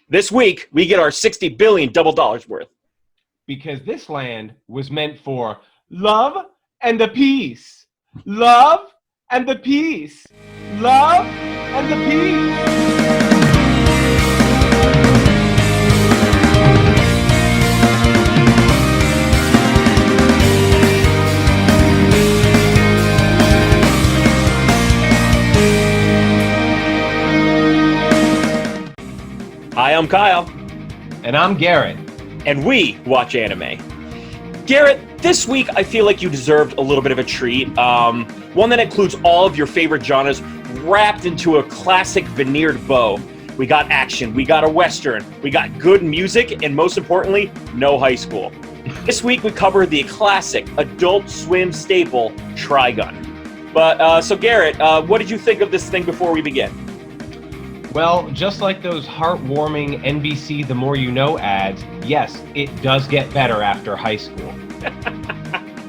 This week, we get our $60 billion double dollars worth. Because this land was meant for love and the peace. Love and the peace. Love and the peace. Hi, I'm Kyle. And I'm Garrett. And we watch anime. Garrett, this week I feel like you deserved a little bit of a treat. One that includes all of your favorite genres wrapped into a classic veneered bow. We got action, we got a western, we got good music, and most importantly, no high school. This week we cover the classic Adult Swim staple, Trigun. But, so Garrett, what did you think of this thing before we begin? Well, just like those heartwarming NBC The More You Know ads, yes, it does get better after high school.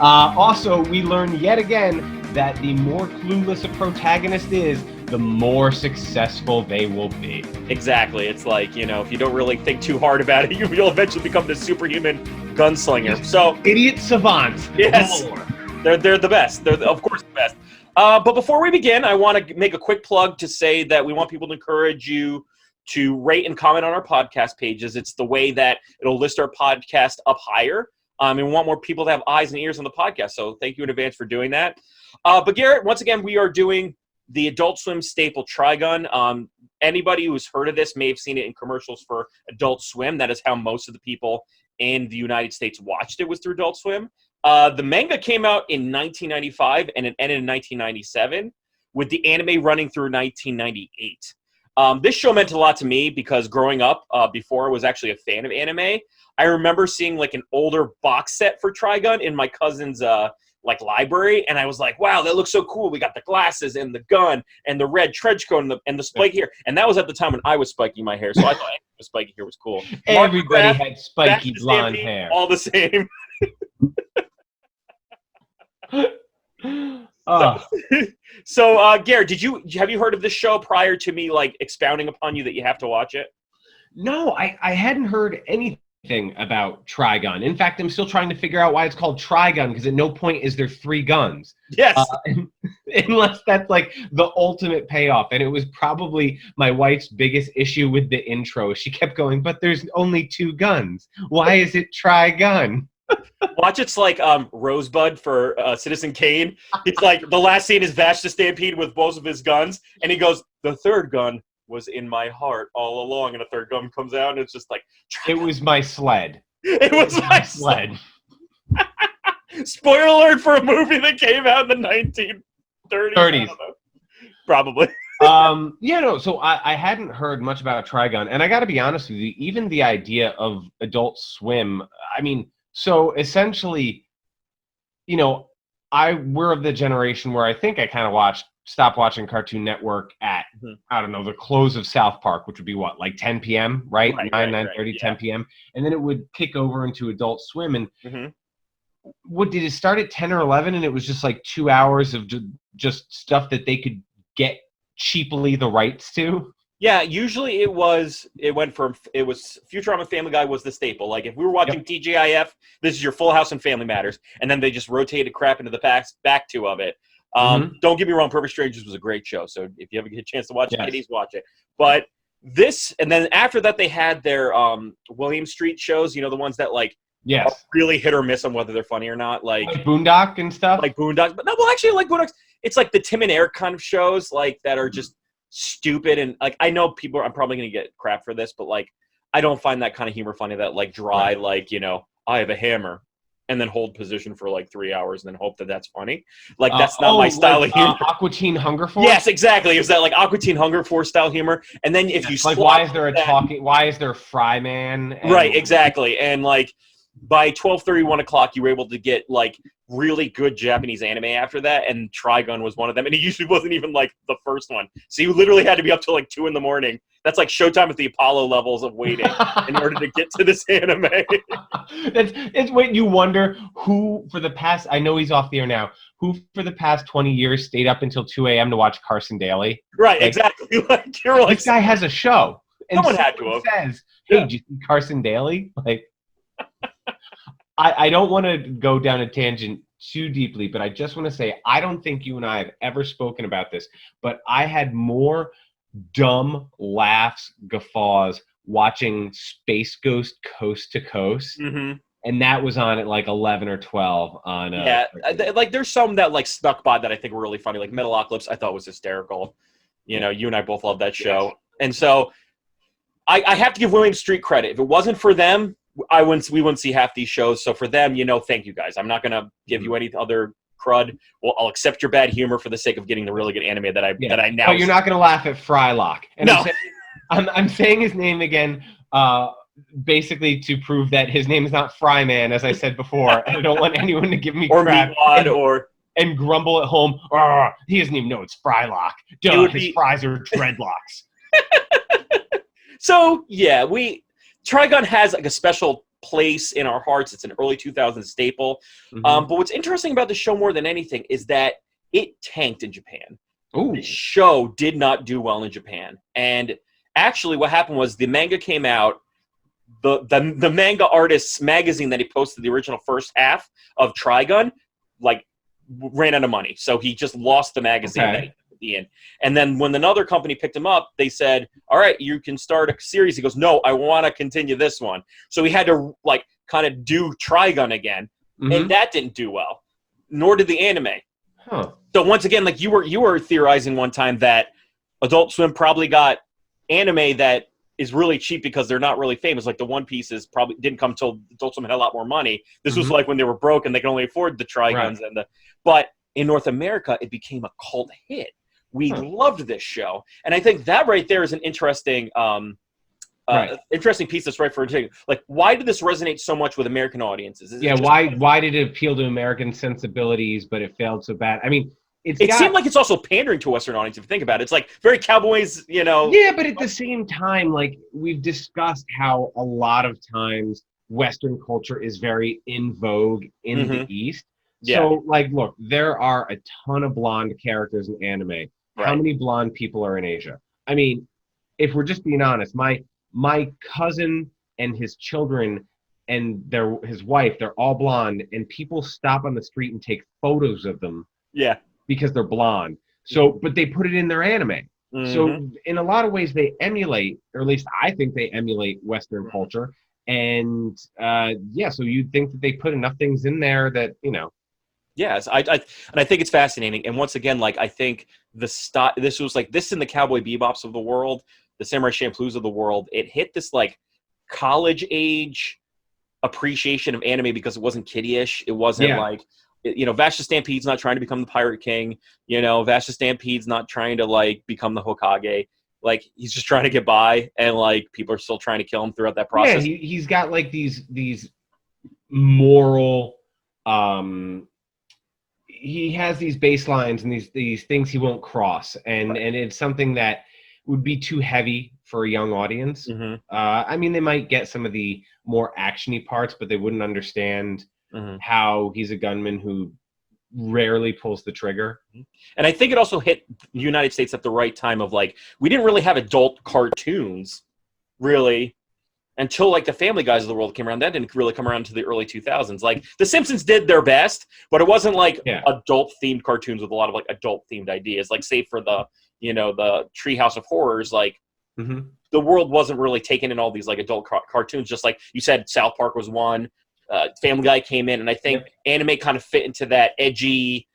Also, we learn yet again that the more clueless a protagonist is, the more successful they will be. Exactly. It's like, you know, if you don't really think too hard about it, you'll eventually become this superhuman gunslinger. So, idiot savants. Yes, they're the best. They're, of course, the best. But before we begin, I want to make a quick plug to say that we want people to encourage you to rate and comment on our podcast pages. It's the way that it'll list our podcast up higher. And we want more people to have eyes and ears on the podcast. So thank you in advance for doing that. But Garrett, once again, we are doing the Adult Swim staple Trigun. Anybody who's heard of this may have seen it in commercials for Adult Swim. That is how most of the people in the United States watched it, was through Adult Swim. The manga came out in 1995 and it ended in 1997, with the anime running through 1998. This show meant a lot to me because growing up, before I was actually a fan of anime, I remember seeing like an older box set for Trigun in my cousin's library, and I was like, wow, that looks so cool. We got the glasses and the gun and the red trench coat and the spike hair. And that was at the time when I was spiking my hair, so I thought the spiky hair was cool. Everybody had spiky blonde hair. All the same. So, Garrett, have you heard of this show prior to me like expounding upon you that you have to watch it? No, I hadn't heard anything about Trigun. In fact, I'm still trying to figure out why it's called Trigun, because at no point is there 3 guns. Yes. Unless that's like the ultimate payoff. And it was probably my wife's biggest issue with the intro. She kept going, but there's only 2 guns. Why is it Trigun? Watch it's like Rosebud for Citizen Kane. It's like the last scene is Vash the Stampede with both of his guns, and he goes, the third gun was in my heart all along, and a third gun comes out, and it's just like... It was my sled. It was my sled. Spoiler alert for a movie that came out in the 1930s. 30s. Probably. So I hadn't heard much about Trigun, and I got to be honest with you, even the idea of Adult Swim, I mean... So essentially, you know, we're of the generation where I think I kind of stopped watching Cartoon Network at, I don't know, the close of South Park, which would be what, like 10 p.m., right? 9:30, 10 p.m. And then it would kick over into Adult Swim. And did it start at 10 or 11 and it was just like 2 hours of just stuff that they could get cheaply the rights to? Yeah, usually it was Futurama, Family Guy was the staple. Like if we were watching TGIF, this is your Full House and Family Matters, and then they just rotated crap into the back 2 of it. Don't get me wrong, Perfect Strangers was a great show, so if you ever get a chance to watch it, please watch it. But this, and then after that they had their William Street shows, you know, the ones that like are really hit or miss on whether they're funny or not, like Boondock and stuff? Like Boondock, but no, well actually like Boondocks, it's like the Tim and Eric kind of shows, like that are just stupid, and like I know people I'm probably gonna get crap for this, but like I don't find that kind of humor funny, that like dry, like, you know, I have a hammer and then hold position for like 3 hours and then hope that that's funny. Like that's not my style of humor. Aqua Teen Hunger Force? Yes, exactly. It was that like Aqua Teen Hunger Force style humor. And then if you like why is there a Fry Man? Right, exactly. And like by 12:30, 1 o'clock, you were able to get like really good Japanese anime after that, and Trigun was one of them. And it usually wasn't even like the first one, so you literally had to be up till like 2 in the morning. That's like Showtime at the Apollo levels of waiting in order to get to this anime. It's when you wonder who for the past, I know he's off the air now, who for the past 20 years stayed up until 2 a.m. to watch Carson Daly. Right, exactly. Like, you're like, this guy has a show. and someone had to have. says, "Hey, did you see Carson Daly?" Like, I don't want to go down a tangent too deeply, but I just want to say I don't think you and I have ever spoken about this, but I had more dumb laughs, guffaws watching Space Ghost Coast to Coast. Mm-hmm. And that was on at like 11 or 12 on. Like there's some that like snuck by that I think were really funny. Like Metalocalypse, I thought was hysterical. You know, you and I both love that show, yes. And so I have to give William Street credit. If it wasn't for them, we wouldn't see half these shows. So for them, you know, thank you guys. I'm not gonna give you any other crud. Well, I'll accept your bad humor for the sake of getting the really good anime that I now. Oh, you're not gonna laugh at Frylock. And no, I'm saying his name again. Basically to prove that his name is not Fryman, as I said before. And I don't want anyone to give me crap and grumble at home. He doesn't even know it's Frylock. Duh, his fries are dreadlocks. So yeah, Trigun has like a special place in our hearts. It's an early 2000s staple. Mm-hmm. But what's interesting about the show more than anything is that it tanked in Japan. Ooh. The show did not do well in Japan, and actually, what happened was the manga came out. The manga artist's magazine that he posted the original first half of Trigun, like, ran out of money. So he just lost the magazine that he put in. And then when another company picked him up, they said, all right, you can start a series. He goes, no, I want to continue this one. So he had to, like, kind of do Trigun again. Mm-hmm. And that didn't do well. Nor did the anime. Huh. So once again, like you were theorizing one time that Adult Swim probably got anime that is really cheap because they're not really famous. Like the One Piece probably didn't come till Adult Swim had a lot more money. This was like when they were broke and they could only afford the Triguns but in North America, it became a cult hit. We loved this show. And I think that right there is an interesting interesting piece that's right for it. Like, why did this resonate so much with American audiences? Why did it appeal to American sensibilities, but it failed so bad? I mean, it seemed like it's also pandering to Western audience, if you think about it. It's like very Cowboys, you know. Yeah, but at the same time, like, we've discussed how a lot of times Western culture is very in vogue in the East. Yeah. So, like, look, there are a ton of blonde characters in anime. Right. How many blonde people are in Asia? I mean, if we're just being honest, my cousin and his children and his wife, they're all blonde, and people stop on the street and take photos of them. Yeah. Because they're blonde. So, but they put it in their anime. Mm-hmm. So in a lot of ways they emulate, or at least I think they emulate Western culture. And so you'd think that they put enough things in there that, you know. Yes, I think it's fascinating. And once again, like, I think this was like this in the Cowboy Bebops of the world, the Samurai Champloo's of the world. It hit this like college age appreciation of anime because it wasn't kiddie-ish. It wasn't like, you know, Vash the Stampede's not trying to become the Pirate King. You know, Vash the Stampede's not trying to, like, become the Hokage. Like, he's just trying to get by, and, like, people are still trying to kill him throughout that process. Yeah, he's got, like, these moral... he has these baselines and these things he won't cross. And it's something that would be too heavy for a young audience. Mm-hmm. I mean, they might get some of the more action-y parts, but they wouldn't understand... how he's a gunman who rarely pulls the trigger. And I think it also hit the United States at the right time of, like, we didn't really have adult cartoons, really, until, like, the Family Guys of the world came around. That didn't really come around until the early 2000s. Like, The Simpsons did their best, but it wasn't, like, adult-themed cartoons with a lot of, like, adult-themed ideas. Like, say for the, you know, the Treehouse of Horrors, like, the world wasn't really taking in all these, like, adult cartoons. Just like you said, South Park was one. Family Guy came in, and I think anime kind of fit into that edgy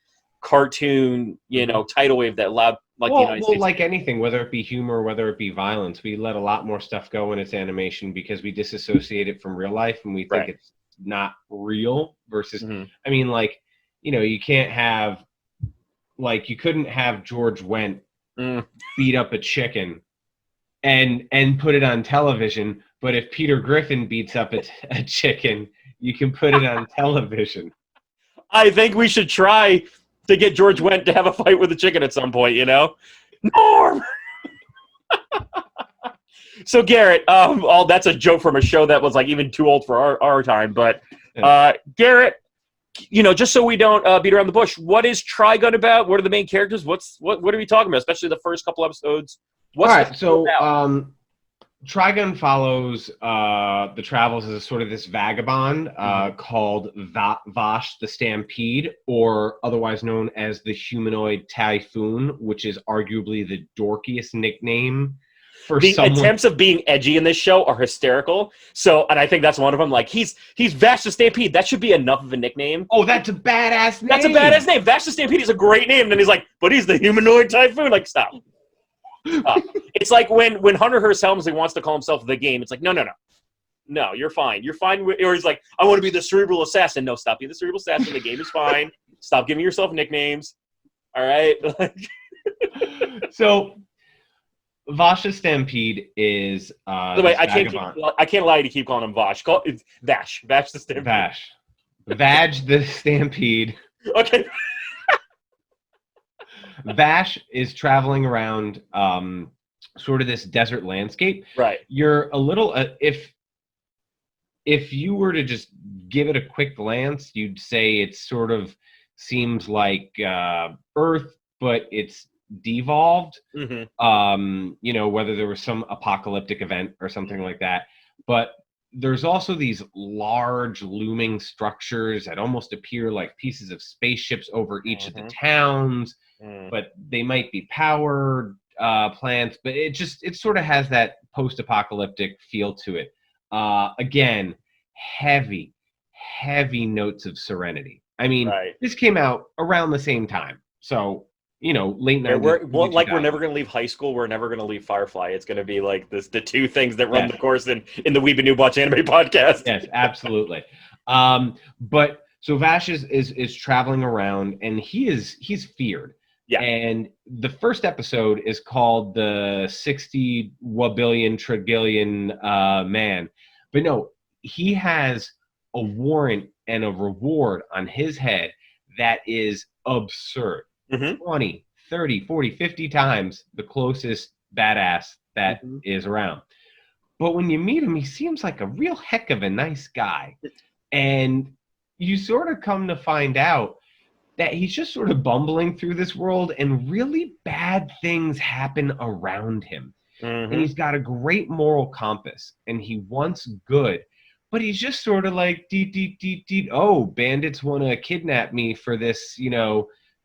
cartoon, you know, tidal wave that allowed, like, the United States. Like anything, whether it be humor, whether it be violence, we let a lot more stuff go in its animation because we disassociate it from real life, and we think it's not real versus, I mean, like, you know, you can't have, like, you couldn't have George Wendt beat up a chicken and put it on television, but if Peter Griffin beats up a chicken, you can put it on television. I think we should try to get George Wendt to have a fight with a chicken at some point, you know? Norm! So, Garrett, that's a joke from a show that was, like, even too old for our time. But, Garrett, you know, just so we don't beat around the bush, what is Trigun about? What are the main characters? What are we talking about, especially the first couple episodes? All right, so Trigun follows the travels as sort of this vagabond called Vash the Stampede, or otherwise known as the Humanoid Typhoon, which is arguably the dorkiest nickname for The someone. attempts of being edgy in this show are hysterical. So, and I think that's one of them. Like, he's Vash the Stampede. That should be enough of a nickname. Oh, that's a badass name. That's a badass name. Vash the Stampede is a great name. And then he's like, but he's the Humanoid Typhoon. Like, stop. It's like when Hunter Hearst Helmsley wants to call himself the Game. It's like, no, you're fine. You're fine. Or he's like, I want to be the Cerebral Assassin. No, stop being the Cerebral Assassin. The Game is fine. Stop giving yourself nicknames. All right. So, Vasha Stampede is. By the way, I can't allow you to keep calling him Vash. It's Vash. Vash the Stampede. Vash. Vag the Stampede. Okay. Vash is traveling around sort of this desert landscape. Right. You're a little if you were to just give it a quick glance, you'd say it sort of seems like Earth, but it's devolved. Whether there was some apocalyptic event or something like that. But there's also these large looming structures that almost appear like pieces of spaceships over each of the towns. But they might be power plants, but it sort of has that post-apocalyptic feel to it. Again, heavy notes of Serenity. I mean, This came out around the same time, so late 90s. We're never going to leave high school. We're never going to leave Firefly. It's going to be like the two things that run the course in the Weeb and Noob Watch Anime podcast. Yes, absolutely. But so Vash is traveling around, and he's feared. Yeah. And the first episode is called the 60 wabillion trillion man. But no, he has a warrant and a reward on his head that is absurd. 20, 30, 40, 50 times the closest badass that is around. But when you meet him, he seems like a real heck of a nice guy. And you sort of come to find out that he's just sort of bumbling through this world, and really bad things happen around him. And he's got a great moral compass, and he wants good, but he's just sort of like, oh, bandits want to kidnap me for this,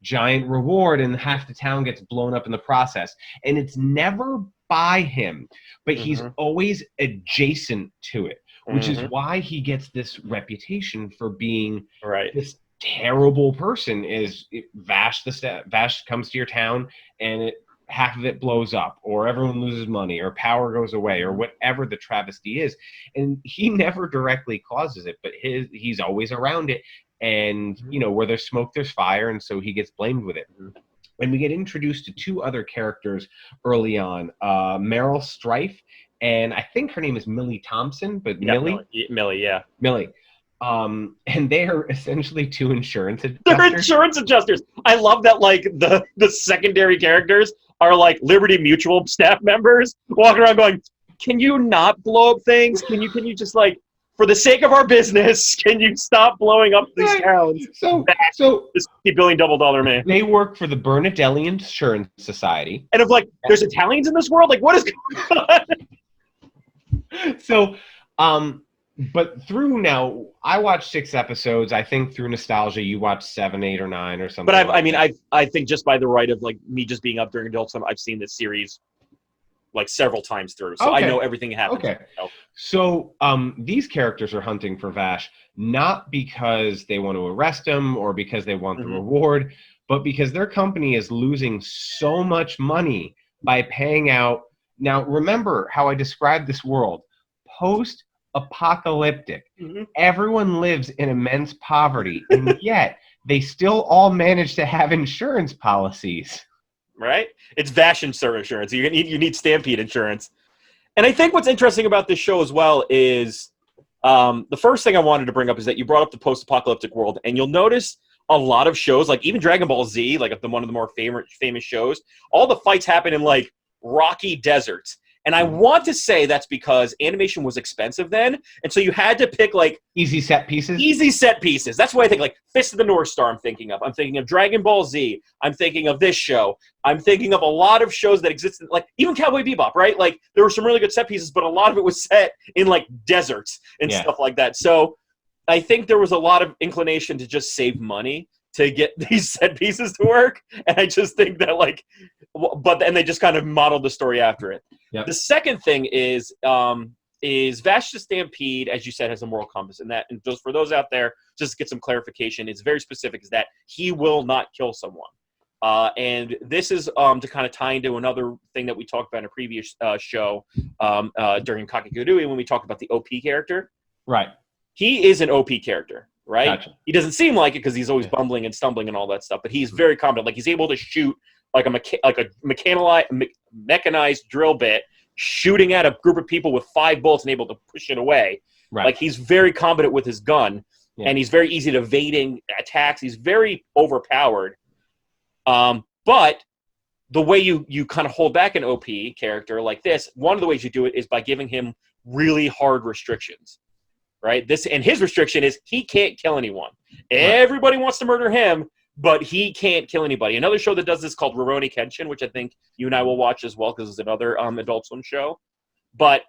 giant reward, and half the town gets blown up in the process. And it's never by him, but he's always adjacent to it, which is why he gets this reputation for being this terrible person. Is Vash comes to your town and half of it blows up, or everyone loses money, or power goes away, or whatever the travesty is, and he never directly causes it, but he's always around it, and where there's smoke there's fire, and so he gets blamed with it. And we get introduced to two other characters early on, Meryl Strife, and I think her name is Millie Thompson, but Millie. And they are essentially two insurance adjusters. They're insurance adjusters. I love that, like, the secondary characters are like Liberty Mutual staff members walking around going, can you not blow up things? Can you just, like, for the sake of our business, can you stop blowing up these towns? So this $50 billion double dollar man. They work for the Bernardelli Insurance Society. And like, there's Italians in this world? Like, what is going on? So, but through now, I watched 6 episodes. I think through nostalgia, you watched 7, 8, or 9 or something. But I think just by the right of, like, me just being up during adult time, I've seen this series like several times through, so I know everything happens. Okay. So these characters are hunting for Vash not because they want to arrest him or because they want the reward, but because their company is losing so much money by paying out. Now, remember how I described this world: post-apocalyptic. Everyone lives in immense poverty, and yet they still all manage to have insurance policies. Right? It's Vash insurance. You need Stampede insurance. And I think what's interesting about this show as well is the first thing I wanted to bring up is that you brought up the post-apocalyptic world, and you'll notice a lot of shows, like even Dragon Ball Z, like one of the more famous shows, all the fights happen in, like, rocky deserts. And I want to say that's because animation was expensive then, and so you had to pick like easy set pieces. Easy set pieces. That's what I think. Like Fist of the North Star. I'm thinking of. I'm thinking of Dragon Ball Z. I'm thinking of this show. I'm thinking of a lot of shows that existed, like even Cowboy Bebop. Right? Like there were some really good set pieces, but a lot of it was set in like deserts and stuff like that. So I think there was a lot of inclination to just save money to get these set pieces to work, and I just think that and they just kind of modeled the story after it. Yep. The second thing is Vash the Stampede, as you said, has a moral compass, and just for those out there, just to get some clarification, it's very specific, is that he will not kill someone. And this is to kind of tie into another thing that we talked about in a previous show during Kakegurui when we talked about the OP character. Right. He is an OP character. Right? Gotcha. He doesn't seem like it because he's always bumbling and stumbling and all that stuff, but he's very competent. Like he's able to shoot like a mechanized drill bit, shooting at a group of people with 5 bullets and able to push it away. Right. Like he's very competent with his gun, and he's very easy at evading attacks. He's very overpowered. But the way you kind of hold back an OP character like this, one of the ways you do it is by giving him really hard restrictions. Right. His restriction is he can't kill anyone. Right. Everybody wants to murder him, but he can't kill anybody. Another show that does this called Rurouni Kenshin, which I think you and I will watch as well because it's another Adult Swim show. But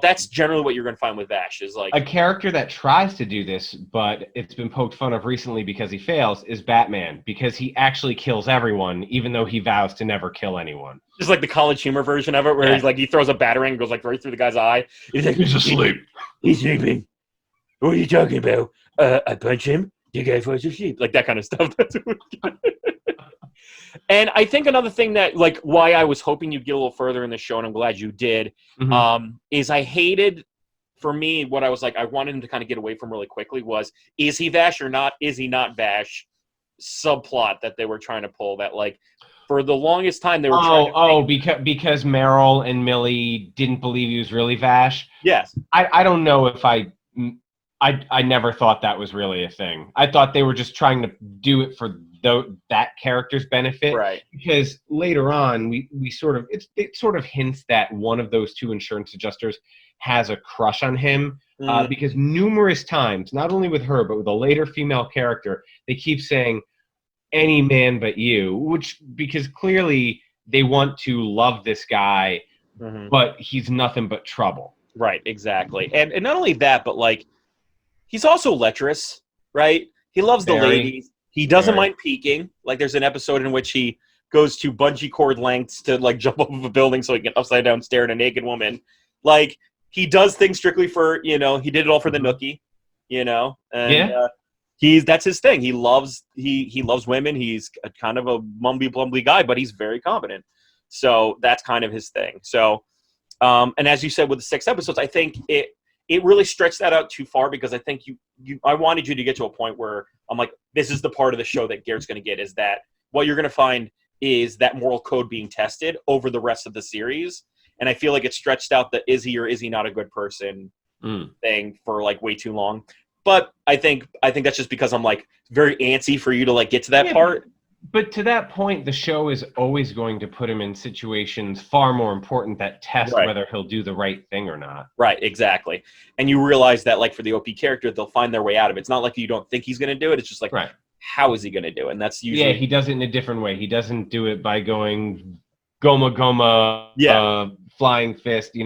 that's generally what you're going to find with Vash is like a character that tries to do this, but it's been poked fun of recently because he fails. Is Batman, because he actually kills everyone, even though he vows to never kill anyone. Just like the College Humor version of it, where he's like he throws a batarang and goes like right through the guy's eye. He's like, he's asleep. He's sleeping. What are you talking about? I punch him. You guys falls asleep. Like that kind of stuff. And I think another thing that, like, why I was hoping you'd get a little further in the show, and I'm glad you did, is I hated, for me, what I was like, I wanted him to kind of get away from really quickly was, is he Vash or not? Is he not Vash? Subplot that they were trying to pull that, like, for the longest time they were because Meryl and Millie didn't believe he was really Vash? Yes. I don't know if I never thought that was really a thing. I thought they were just trying to do it for that character's benefit. Right. Because later on, we sort of it sort of hints that one of those 2 insurance adjusters has a crush on him. Because numerous times, not only with her, but with a later female character, they keep saying, any man but you, because clearly they want to love this guy, but he's nothing but trouble. Right, exactly. And not only that, but like, he's also lecherous, right? He loves the ladies. He doesn't mind peeking. Like, there's an episode in which he goes to bungee cord lengths to, like, jump off of a building so he can upside down stare at a naked woman. Like, he does things strictly for, he did it all for the nookie, And that's his thing. He loves women. He's a kind of a mumbly-blumbly guy, but he's very competent. So that's kind of his thing. So, and as you said with the 6 episodes, I think it really stretched that out too far because I think I wanted you to get to a point where I'm like, this is the part of the show that Garrett's going to get, is that what you're going to find is that moral code being tested over the rest of the series. And I feel like it stretched out the is he or is he not a good person thing for like way too long. But I think that's just because I'm like very antsy for you to like get to that part. But to that point, the show is always going to put him in situations far more important that test whether he'll do the right thing or not. Right, exactly. And you realize that, like, for the OP character, they'll find their way out of it. It's not like you don't think he's going to do it. It's just like, how is he going to do it? And that's usually... Yeah, he does it in a different way. He doesn't do it by going goma, flying fist. He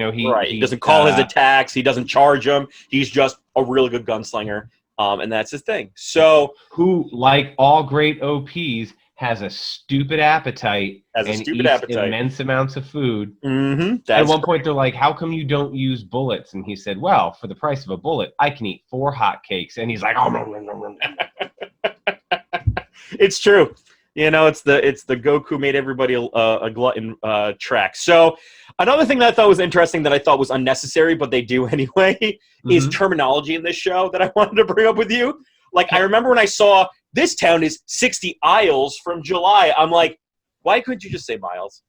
doesn't call his attacks. He doesn't charge them. He's just a really good gunslinger. And that's his thing. So... Who, like all great OPs... has a stupid appetite immense amounts of food. At one point, they're like, how come you don't use bullets? And he said, well, for the price of a bullet, I can eat 4 hotcakes. And he's like, oh. It's true. It's the Goku made everybody a glutton track. So another thing that I thought was interesting that I thought was unnecessary, but they do anyway, is terminology in this show that I wanted to bring up with you. Like, I remember when I saw this town is 60 aisles from July. I'm like, why couldn't you just say miles?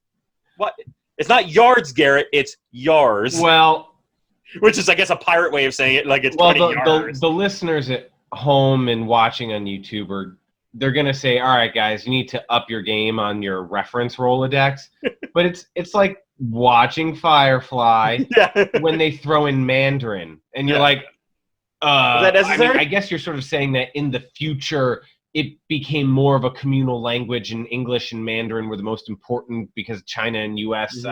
What? It's not yards, Garrett. It's yars. Well, which is, I guess, a pirate way of saying it. Like, it's 20 yards. The listeners at home and watching on YouTube are they're gonna say, all right, guys, you need to up your game on your reference Rolodex. But it's like watching Firefly when they throw in Mandarin, and you're like, is that necessary? I guess you're sort of saying that in the future it became more of a communal language, and English and Mandarin were the most important because China and U.S.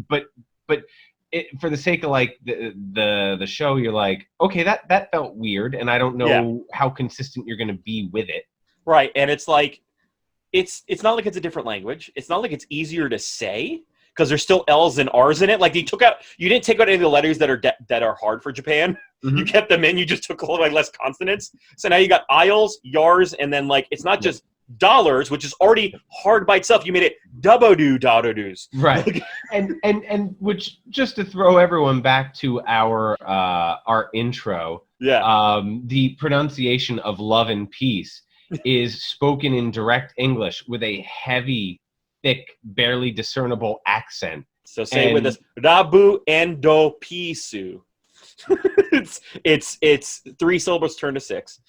But for the sake of like the show, you're like, okay, that felt weird, and I don't know how consistent you're going to be with it. Right, and it's like, it's not like it's a different language. It's not like it's easier to say because there's still L's and R's in it. Like you didn't take out any of the letters that are hard for Japan. You kept them in. You just took a little less consonants. So now you got Isles, Yars, and then like it's not just dollars, which is already hard by itself. You made it double-do-doodles. Right. and which, just to throw everyone back to our intro, the pronunciation of love and peace is spoken in direct English with a heavy, thick, barely discernible accent. So say it with this, Rabu Endo Pisu. it's 3 syllables turned to 6.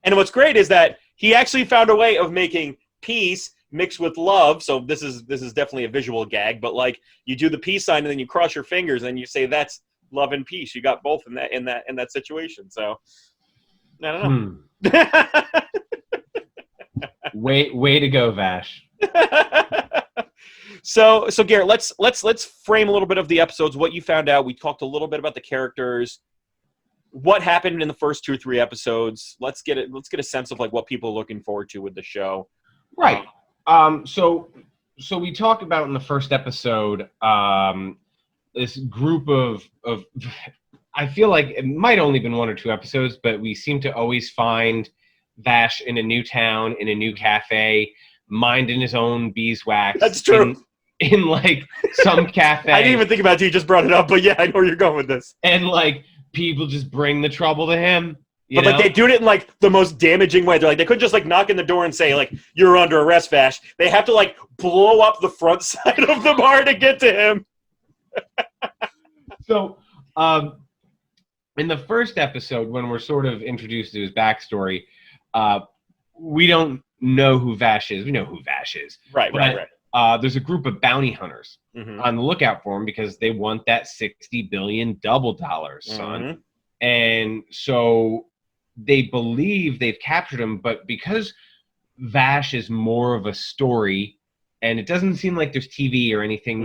And what's great is that he actually found a way of making peace mixed with love. So this is definitely a visual gag, but like you do the peace sign and then you cross your fingers and you say that's love and peace. You got both in that situation. So I don't know. Way to go, Vash. So Garrett, let's frame a little bit of the episodes, what you found out. We talked a little bit about the characters, what happened in the first 2 or 3 episodes. Let's get a sense of like what people are looking forward to with the show. Right. So we talked about in the first episode this group of I feel like it might only been 1 or 2 episodes, but we seem to always find Vash in a new town, in a new cafe, minding his own beeswax. That's true. In like some cafe. I didn't even think about it until you just brought it up, but yeah, I know where you're going with this. And like people just bring the trouble to him. But like they do it in like the most damaging way. They're like, they couldn't just like knock in the door and say like, you're under arrest, Vash. They have to like blow up the front side of the bar to get to him. So in the first episode, when we're sort of introduced to his backstory, we don't know who Vash is. We know who Vash is. Right. There's a group of bounty hunters on the lookout for him because they want that 60 billion double dollars, son. And so they believe they've captured him, but because Vash is more of a story, and it doesn't seem like there's TV or anything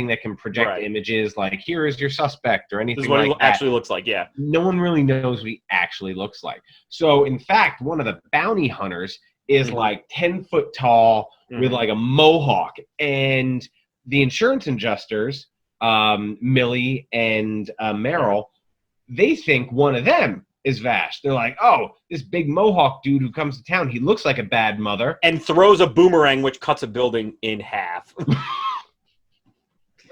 that can project images like, here is your suspect or anything like that. This is what he actually looks like, yeah. No one really knows what he actually looks like. So, in fact, one of the bounty hunters is like 10 foot tall with like a mohawk. And the insurance adjusters, Millie and Meryl, they think one of them is Vash. They're like, oh, this big mohawk dude who comes to town, he looks like a bad mother. And throws a boomerang which cuts a building in half.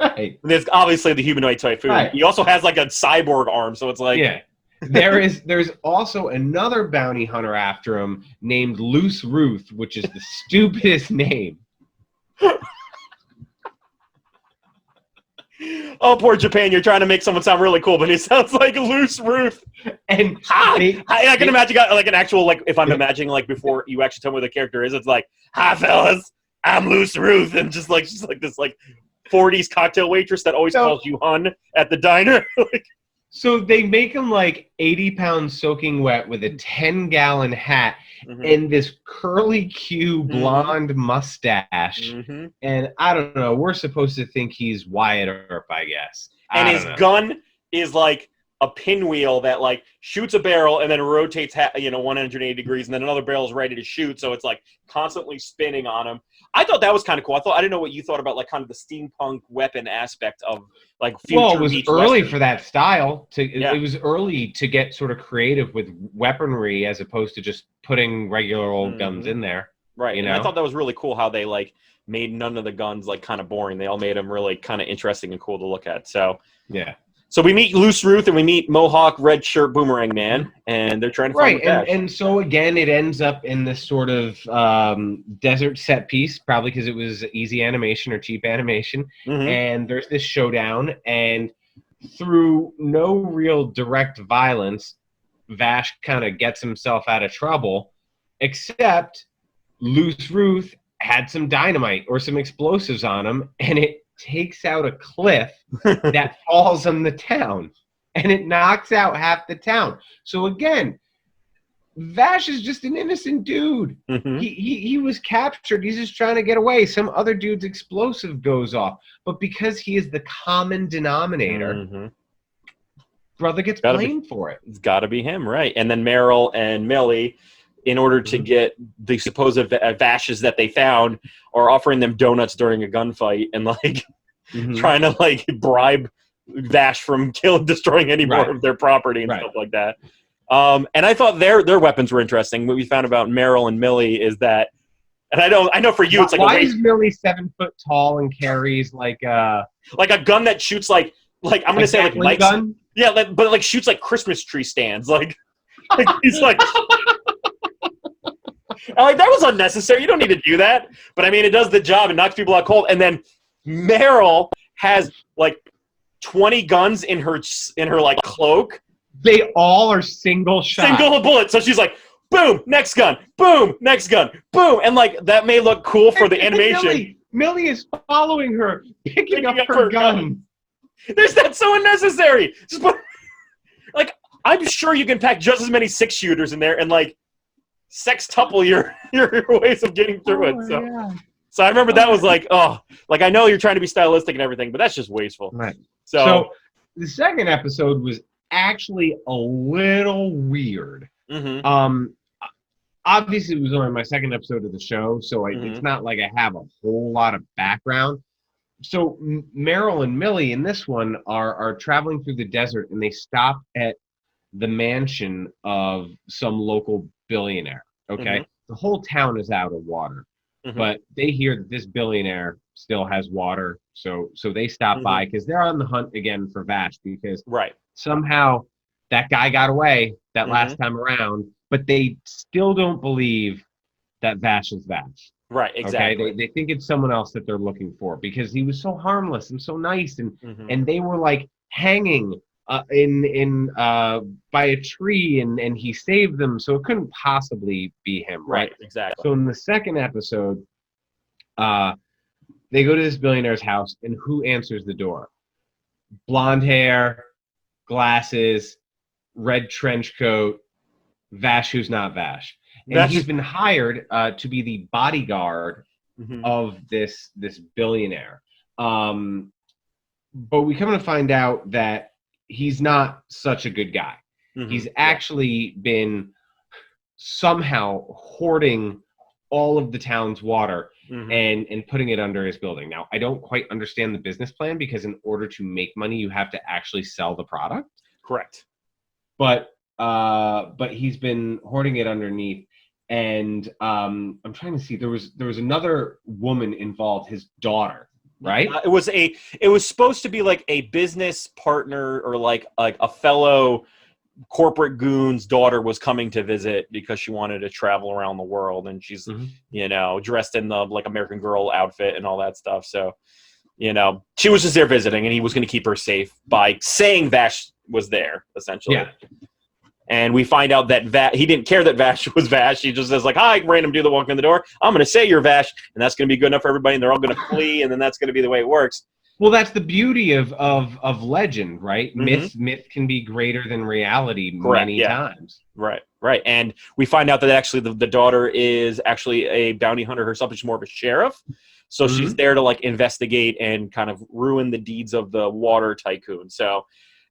Right. There's obviously the humanoid typhoon. Right. He also has like a cyborg arm, so it's like... Yeah. There's also another bounty hunter after him named Loose Ruth, which is the stupidest name. Oh, poor Japan! You're trying to make someone sound really cool, but he sounds like Loose Ruth. And I can imagine like an actual like if I'm imagining like before you actually tell me what the character is, it's like, "Hi, fellas, I'm Loose Ruth," and just like this like 40s cocktail waitress that always calls you hun at the diner. Like, so they make him like 80 pounds soaking wet with a 10-gallon hat and this curly Q blonde mustache. And I don't know, we're supposed to think he's Wyatt Earp, I guess. And his gun is like a pinwheel that like shoots a barrel and then rotates 180 degrees, and then another barrel is ready to shoot, so it's like constantly spinning on him. I thought that was kind of cool. I didn't know what you thought about like kind of the steampunk weapon aspect of like future. Well, it was early for that style. It was early to get sort of creative with weaponry as opposed to just putting regular old guns in there. Right. You know? And I thought that was really cool how they like made none of the guns like kind of boring. They all made them really kind of interesting and cool to look at. So yeah. So we meet Loose Ruth and we meet Mohawk Red Shirt Boomerang Man, and they're trying to find Vash. And so again, it ends up in this sort of desert set piece, probably because it was easy animation or cheap animation. And there's this showdown, and through no real direct violence, Vash kind of gets himself out of trouble, except Loose Ruth had some dynamite or some explosives on him, and it takes out a cliff that falls on the town, and it knocks out half the town. So again, Vash is just an innocent dude. Mm-hmm. He was captured. He's just trying to get away. Some other dude's explosive goes off. But because he is the common denominator, brother gets blamed for it. It's got to be him, right? And then Meryl and Millie, in order to get the supposed Vashes that they found, are offering them donuts during a gunfight and like trying to like bribe Vash from destroying any more of their property and stuff like that. And I thought their weapons were interesting. What we found about Meryl and Millie is that, and I know for you it's like why is Millie 7 foot tall and carries like a gun that shoots like I'm gonna say like Mike's gun? Yeah, but like shoots like Christmas tree stands. Like he's like, like that was unnecessary. You don't need to do that. But I mean, it does the job and knocks people out cold. And then Meryl has like 20 guns in her like cloak. They all are single shot. Single bullet. So she's like, boom, next gun, boom, next gun, boom. And like that may look cool for the animation. Millie is following her, picking up her gun. That's so unnecessary. Just put, like, I'm sure you can pack just as many 6-shooters in there and like sextuple your ways of getting through it. So, so I remember that was like, like I know you're trying to be stylistic and everything, but that's just wasteful. Right. So the second episode was actually a little weird. Obviously, it was only my second episode of the show, so it's not like I have a whole lot of background. So Meryl and Millie in this one are traveling through the desert, and they stop at the mansion of some local billionaire. Okay, the whole town is out of water, but they hear that this billionaire still has water, so they stop by because they're on the hunt again for Vash because somehow that guy got away that last time around, but they still don't believe that Vash is Vash. Right, exactly. Okay? They think it's someone else that they're looking for because he was so harmless and so nice, and they were like hanging by a tree, and he saved them, so it couldn't possibly be him, right? Exactly. So in the second episode, they go to this billionaire's house, and who answers the door? Blonde hair, glasses, red trench coat, Vash who's not Vash. And he's been hired to be the bodyguard of this billionaire. But we come to find out that he's not such a good guy. He's actually been somehow hoarding all of the town's water and putting it under his building. Now, I don't quite understand the business plan because in order to make money, you have to actually sell the product. Correct. But he's been hoarding it underneath. And I'm trying to see. There was another woman involved, his daughter, right? It was supposed to be like a business partner or like a fellow corporate goon's daughter was coming to visit because she wanted to travel around the world, and she's dressed in the like American Girl outfit and all that stuff. So she was just there visiting, and he was going to keep her safe by saying Vash was there, essentially. Yeah. And we find out that he didn't care that Vash was Vash. He just says like, "Hi, random dude that walked in the door. I'm going to say you're Vash, and that's going to be good enough for everybody, and they're all going to flee, and then that's going to be the way it works." Well, that's the beauty of legend, right? Myth can be greater than reality many times. Right. And we find out that actually the daughter is actually a bounty hunter herself. She's more of a sheriff. So she's there to like investigate and kind of ruin the deeds of the water tycoon. So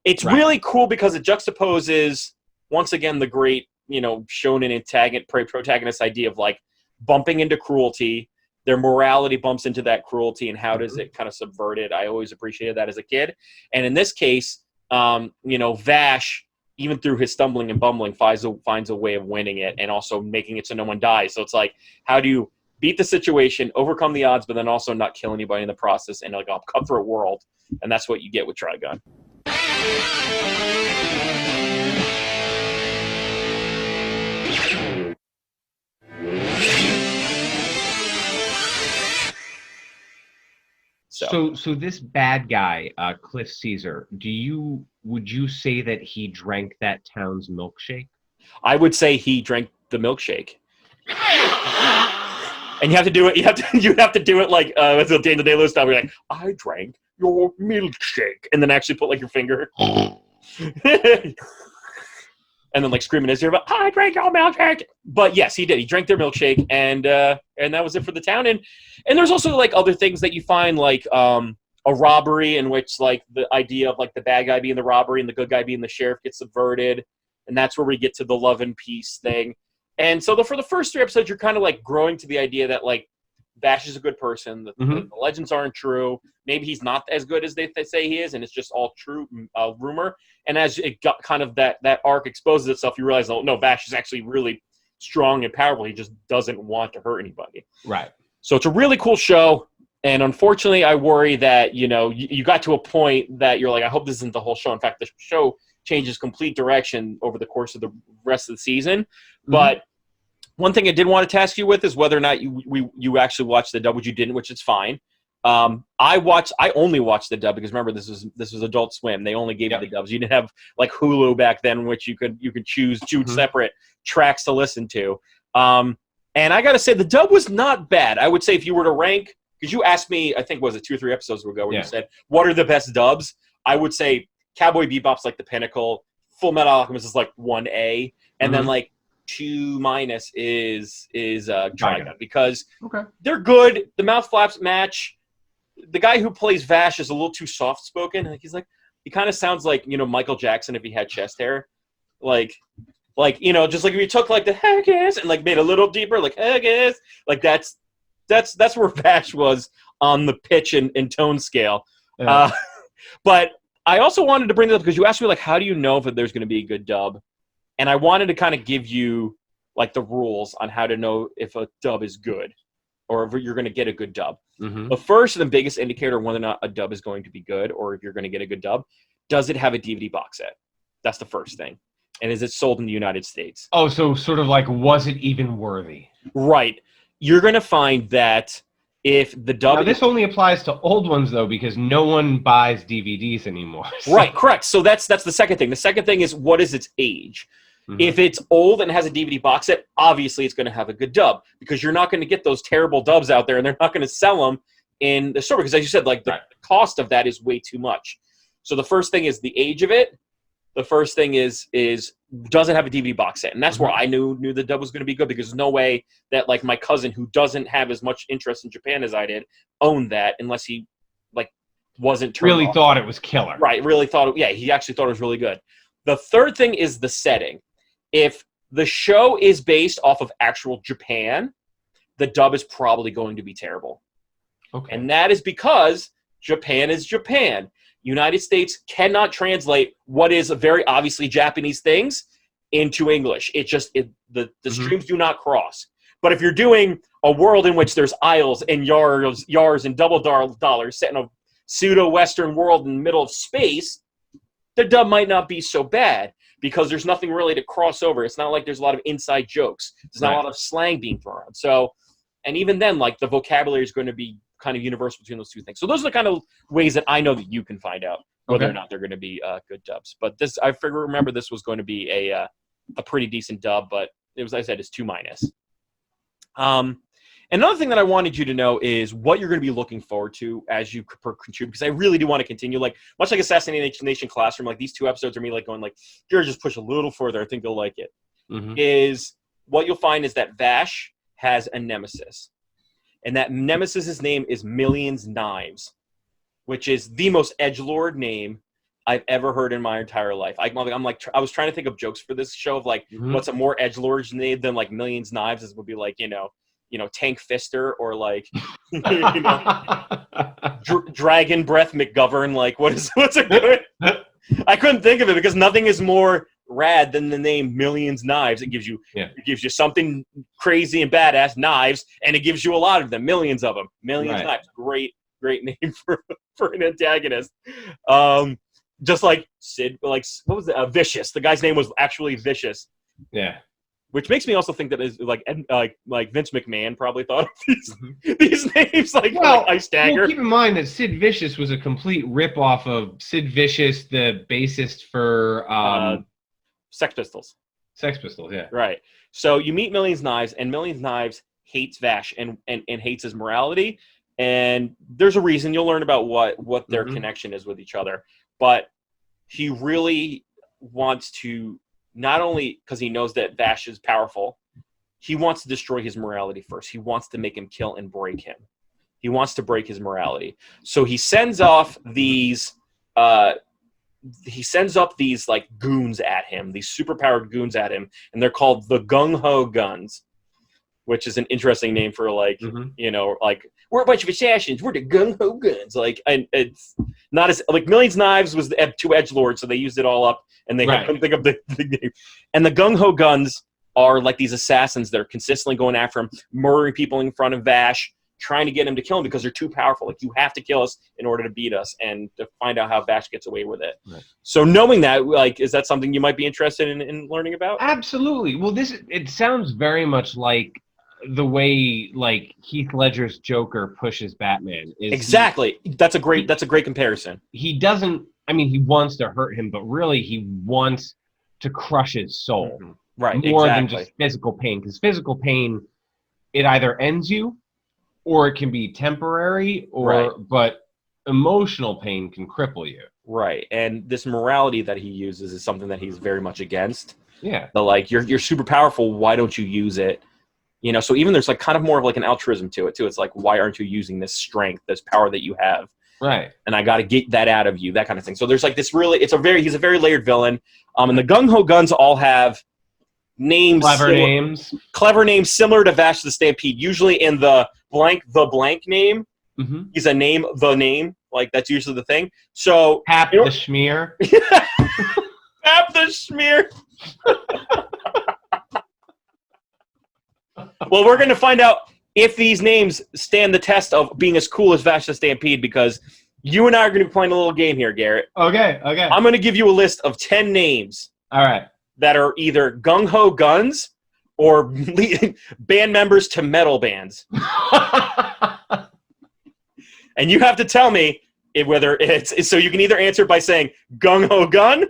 it's really cool because it juxtaposes, once again, the great, shonen protagonist idea of like bumping into cruelty. Their morality bumps into that cruelty, and how does it kind of subvert it? I always appreciated that as a kid. And in this case, Vash, even through his stumbling and bumbling, finds a way of winning it and also making it so no one dies. So it's like, how do you beat the situation, overcome the odds, but then also not kill anybody in the process in like a cutthroat world? And that's what you get with Trigun. So this bad guy, Cliff Caesar, would you say that he drank that town's milkshake? I would say he drank the milkshake. And you have to do it. You have to do it like with the Daniel Day-Lewis style. You're like, I drank your milkshake, and then actually put like your finger, and then like scream in his ear, "But I drank your milkshake." But yes, he did. He drank their milkshake, and that was it for the town. And there's also like other things that you find, like a robbery in which like the idea of like the bad guy being the robbery and the good guy being the sheriff gets subverted, and that's where we get to the love and peace thing. And so for the first 3 episodes, you're kind of like growing to the idea that like Vash is a good person. The legends aren't true. Maybe he's not as good as they say he is, and it's just all true rumor. And as it got kind of that arc exposes itself, you realize, oh no, Vash is actually really strong and powerful. He just doesn't want to hurt anybody. Right. So it's a really cool show. And unfortunately, I worry that you got to a point that you're like, I hope this isn't the whole show. In fact, the show changes complete direction over the course of the rest of the season. But one thing I did want to task you with is whether or not you actually watched the dub, which you didn't, which is fine. I only watched the dub because remember this was Adult Swim. They only gave you the dubs. You didn't have like Hulu back then, which you could choose 2 separate tracks to listen to. And I got to say the dub was not bad. I would say if you were to rank, because you asked me, I think was it 2 or 3 episodes ago where you said what are the best dubs? I would say Cowboy Bebop's like the pinnacle. Full Metal Alchemist is like 1A, and then like 2- is Trigun because they're good. The mouth flaps match. The guy who plays Vash is a little too soft spoken. He kind of sounds like Michael Jackson if he had chest hair, like just like if you took like the heck is and like made a little deeper, like heck is, like that's where Vash was on the pitch and tone scale. But I also wanted to bring it up because you asked me, like, how do you know if there's going to be a good dub? And I wanted to kind of give you, like, the rules on how to know if a dub is good or if you're going to get a good dub. The first and the biggest indicator of whether or not a dub is going to be good or if you're going to get a good dub, does it have a DVD box set? That's the first thing. And is it sold in the United States? Oh, so sort of like, was it even worthy? Right. You're going to find that if the dub... Now, this only applies to old ones, though, because no one buys DVDs anymore. So. Right, correct. So that's the second thing. The second thing is, what is its age? If it's old and has a DVD box set, obviously it's going to have a good dub because you're not going to get those terrible dubs out there and they're not going to sell them in the store because, as you said, like the cost of that is way too much. So the first thing is the age of it. The first thing is does it have a DVD box set? And that's where I knew the dub was going to be good because there's no way that like my cousin who doesn't have as much interest in Japan as I did owned that unless he like wasn't turned really off. Thought it was killer. Right, really thought it, he actually thought it was really good. The third thing is the setting. If the show is based off of actual Japan, the dub is probably going to be terrible. Okay. And that is because Japan is Japan. United States cannot translate what is very obviously Japanese things into English. The streams do not cross. But if you're doing a world in which there's aisles and yars and double dollars set in a pseudo-Western world in the middle of space, the dub might not be so bad because there's nothing really to cross over. It's not like there's a lot of inside jokes. There's not a lot of slang being thrown around. So, and even then, like the vocabulary is going to be kind of universal between those two things. So those are the kind of ways that I know that you can find out whether or not they're going to be good dubs. But this, remember this was going to be a pretty decent dub, but it was, as I said, it's 2-. Another thing that I wanted you to know is what you're going to be looking forward to as you contribute, because I really do want to continue. Like, much like Assassination Nation Classroom, like these 2 episodes are me like going like, Jared, just push a little further. I think you'll like it. Is what you'll find is that Vash has a nemesis. And that nemesis' name is Millions Knives, which is the most edgelord name I've ever heard in my entire life. I was trying to think of jokes for this show of like, what's a more edgelord name than like Millions Knives? This would be like, Tank Fister or like, Dragon Breath McGovern. Like, what's a good? I couldn't think of it because nothing is more rad than the name Millions Knives. It gives you something crazy and badass, knives, and it gives you a lot of them, millions of them. Millions Knives. Great name for an antagonist. Just like Sid, like what was it? Vicious. The guy's name was actually Vicious. Yeah. Which makes me also think that is like Vince McMahon probably thought of these names like Ice Dagger. Well, keep in mind that Sid Vicious was a complete ripoff of Sid Vicious, the bassist for Sex Pistols. Sex Pistols, yeah. Right. So you meet Millions Knives, and Millions Knives hates Vash and hates his morality. And there's a reason. You'll learn about what their connection is with each other. But he really wants to, not only because he knows that Vash is powerful, he wants to destroy his morality first. He wants to make him kill and break him. He wants to break his morality. So he sends off these like goons at him, these superpowered goons at him, and they're called the Gung-Ho Guns, which is an interesting name for like we're a bunch of assassins. We're the Gung-Ho Guns. Like, and it's not as like Millions Knives was the two edgelords, so they used it all up, and they couldn't think of the name. And the Gung-Ho Guns are like these assassins that are consistently going after him, murdering people in front of Vash, trying to get him to kill him because they're too powerful. Like, you have to kill us in order to beat us, and to find out how Vash gets away with it. Right. So knowing that, like, is that something you might be interested in learning about? Absolutely. Well, it sounds very much like the way like Heath Ledger's Joker pushes Batman. Exactly. That's a great comparison. He doesn't. I mean, he wants to hurt him, but really, he wants to crush his soul. Mm-hmm. Right. More than just physical pain, because physical pain, it either ends you, or it can be temporary, but emotional pain can cripple you. Right. And this morality that he uses is something that he's very much against. Yeah. But like, you're super powerful. Why don't you use it? So even there's like kind of more of like an altruism to it too. It's like, why aren't you using this strength, this power that you have? Right. And I got to get that out of you, that kind of thing. So there's like this he's a very layered villain. And the Gung-Ho Guns all have names. Clever names similar to Vash the Stampede. Usually in the blank name. Mm-hmm. He's the name. Like, that's usually the thing. So Hap the Schmear. Hap the Schmear. Well, we're going to find out if these names stand the test of being as cool as Vash the Stampede, because you and I are going to be playing a little game here, Garrett. Okay. I'm going to give you a list of 10 names. All right. That are either Gung-Ho Guns or band members to metal bands. And you have to tell me whether it's, so you can either answer by saying Gung-Ho Gun